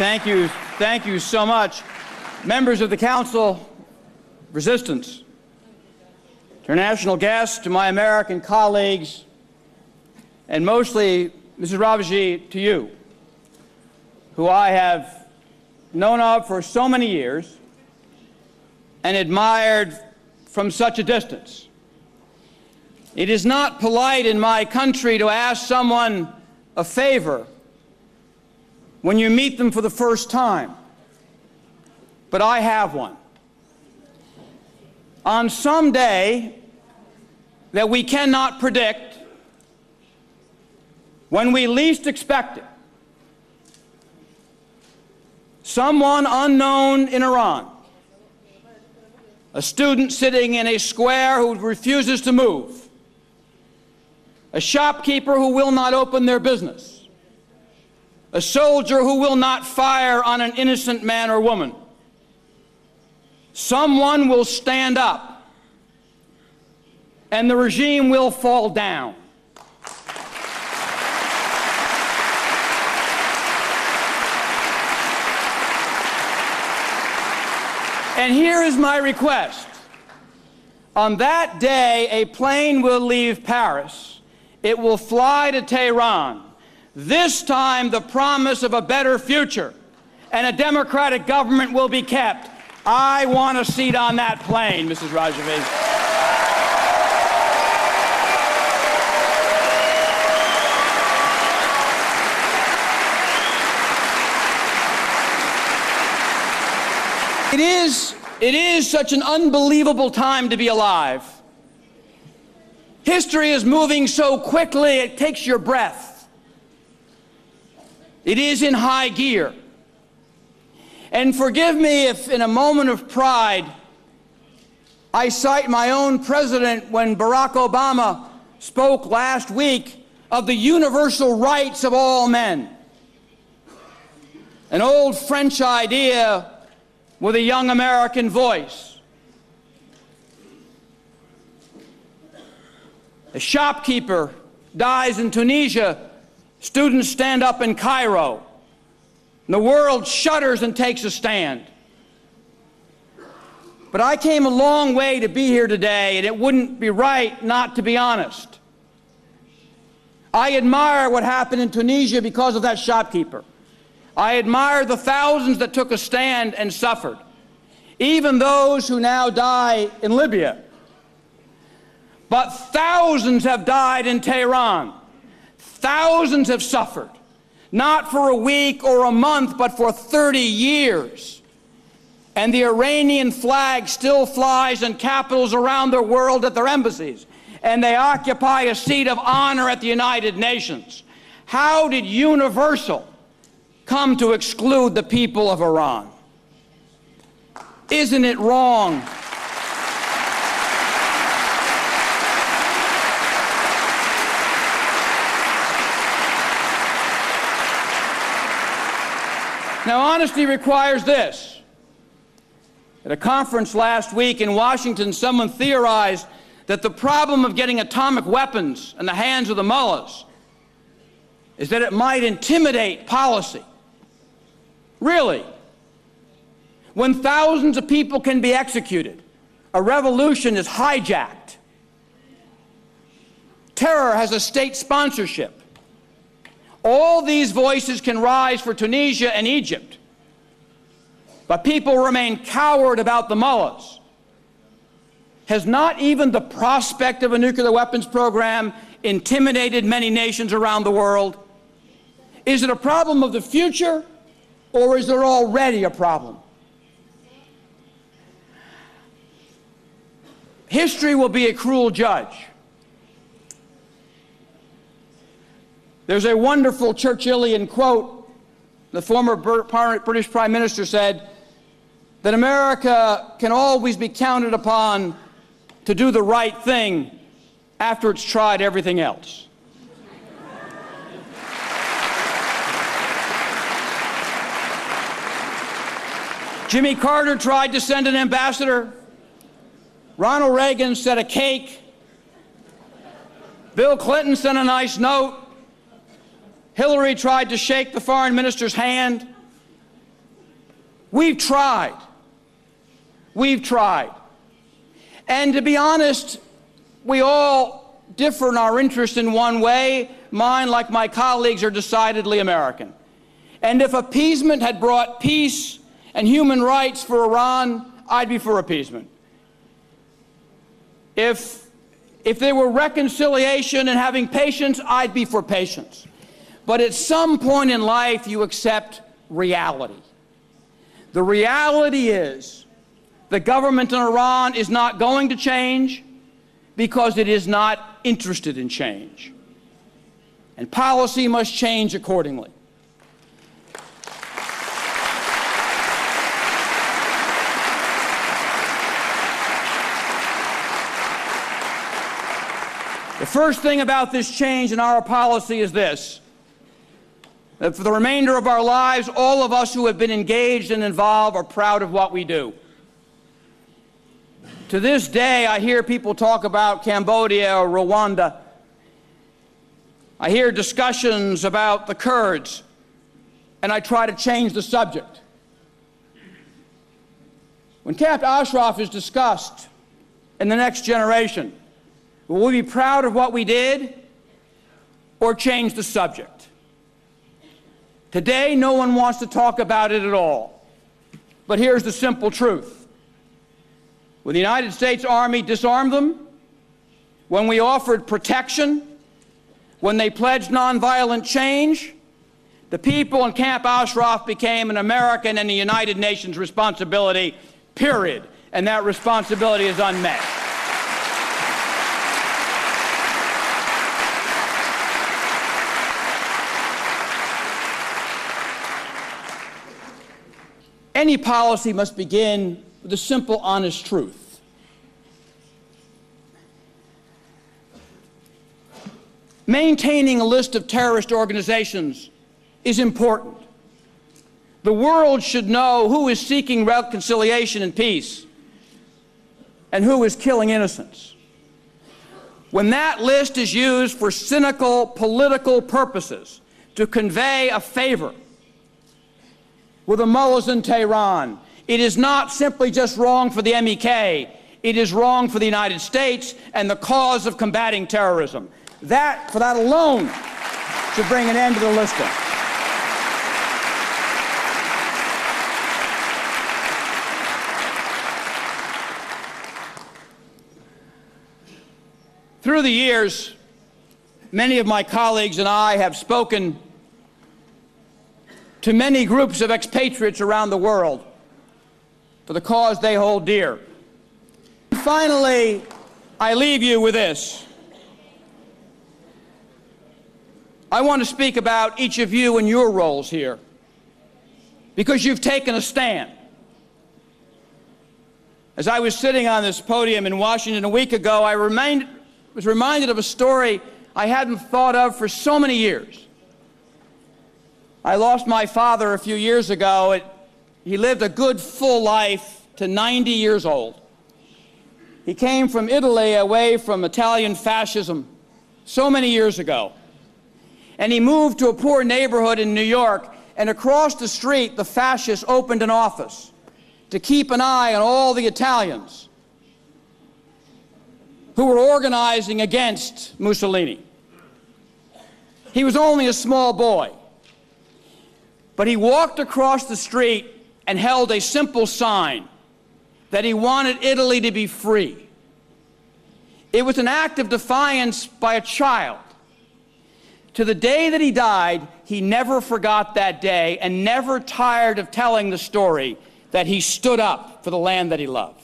Thank you so much. Members of the Council, resistance, international guests, to my American colleagues, and mostly, Mrs. Raviji, to you, who I have known of for so many years and admired from such a distance. It is not polite in my country to ask someone a favor when you meet them for the first time, but I have one. On some day that we cannot predict, when we least expect it, someone unknown in Iran, a student sitting in a square who refuses to move, a shopkeeper who will not open their business, a soldier who will not fire on an innocent man or woman, someone will stand up and the regime will fall down. And here is my request. On that day, a plane will leave Paris. It will fly to Tehran. This time, the promise of a better future and a democratic government will be kept. I want a seat on that plane, Mrs. Rajavi. It is such an unbelievable time to be alive. History is moving so quickly it takes your breath. It is in high gear. And forgive me if in a moment of pride I cite my own president when Barack Obama spoke last week of the universal rights of all men. An old French idea with a young American voice. A shopkeeper dies in Tunisia, students stand up in Cairo, and the world shudders and takes a stand. But I came a long way to be here today, and it wouldn't be right not to be honest. I admire what happened in Tunisia because of that shopkeeper. I admire the thousands that took a stand and suffered, even those who now die in Libya. But thousands have died in Tehran. Thousands have suffered, not for a week or a month, but for 30 years. And the Iranian flag still flies in capitals around the world at their embassies, and they occupy a seat of honor at the United Nations. How did universal come to exclude the people of Iran? Isn't it wrong? Now, honesty requires this. At a conference last week in Washington, someone theorized that the problem of getting atomic weapons in the hands of the mullahs is that it might intimidate policy. Really? When thousands of people can be executed, a revolution is hijacked. Terror has a state sponsorship. All these voices can rise for Tunisia and Egypt, but people remain coward about the mullahs. Has not even the prospect of a nuclear weapons program intimidated many nations around the world? Is it a problem of the future, or is there already a problem? History will be a cruel judge. There's a wonderful Churchillian quote. The former British Prime Minister said that America can always be counted upon to do the right thing after it's tried everything else. Jimmy Carter tried to send an ambassador. Ronald Reagan sent a cake. Bill Clinton sent a nice note. Hillary tried to shake the foreign minister's hand. We've tried. We've tried. And to be honest, we all differ in our interest in one way. Mine, like my colleagues, are decidedly American. And if appeasement had brought peace and human rights for Iran, I'd be for appeasement. If there were reconciliation and having patience, I'd be for patience. But at some point in life, you accept reality. The reality is the government in Iran is not going to change because it is not interested in change. And policy must change accordingly. The first thing about this change in our policy is this: that for the remainder of our lives, all of us who have been engaged and involved are proud of what we do. To this day, I hear people talk about Cambodia or Rwanda. I hear discussions about the Kurds, and I try to change the subject. When Camp Ashraf is discussed in the next generation, will we be proud of what we did or change the subject? Today, no one wants to talk about it at all. But here's the simple truth. When the United States Army disarmed them, when we offered protection, when they pledged nonviolent change, the people in Camp Ashraf became an American and a United Nations responsibility, period. And that responsibility is unmet. Any policy must begin with a simple, honest truth. Maintaining a list of terrorist organizations is important. The world should know who is seeking reconciliation and peace and who is killing innocents. When that list is used for cynical political purposes to convey a favor with the mullahs in Tehran, it is not simply just wrong for the MEK, it is wrong for the United States and the cause of combating terrorism. That, for that alone, should bring an end to the listing. Through the years, many of my colleagues and I have spoken to many groups of expatriates around the world for the cause they hold dear. Finally, I leave you with this. I want to speak about each of you and your roles here, because you've taken a stand. As I was sitting on this podium in Washington a week ago, I was reminded of a story I hadn't thought of for so many years. I lost my father a few years ago. He lived a good, full life to 90 years old. He came from Italy, away from Italian fascism, so many years ago. And he moved to a poor neighborhood in New York, and across the street, the fascists opened an office to keep an eye on all the Italians who were organizing against Mussolini. He was only a small boy, but he walked across the street and held a simple sign that he wanted Italy to be free. It was an act of defiance by a child. To the day that he died, he never forgot that day and never tired of telling the story that he stood up for the land that he loved.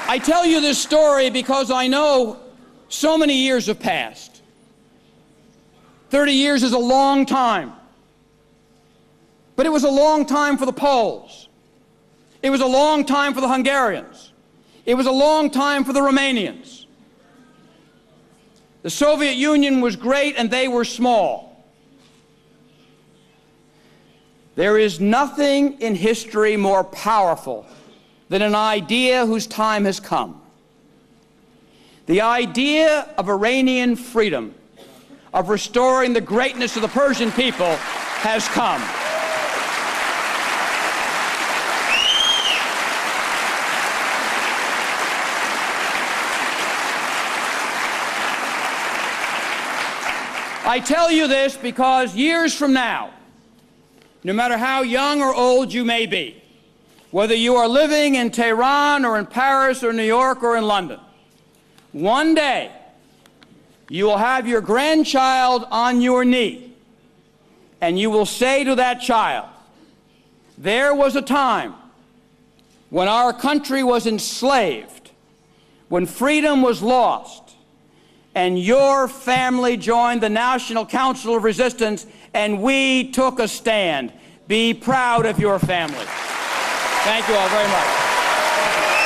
I tell you this story because I know so many years have passed. 30 years is a long time. But it was a long time for the Poles. It was a long time for the Hungarians. It was a long time for the Romanians. The Soviet Union was great and they were small. There is nothing in history more powerful than an idea whose time has come. The idea of Iranian freedom, of restoring the greatness of the Persian people, has come. I tell you this because years from now, no matter how young or old you may be, whether you are living in Tehran or in Paris or New York or in London, one day you will have your grandchild on your knee and you will say to that child, there was a time when our country was enslaved, when freedom was lost, and your family joined the National Council of Resistance, and we took a stand. Be proud of your family. Thank you all very much.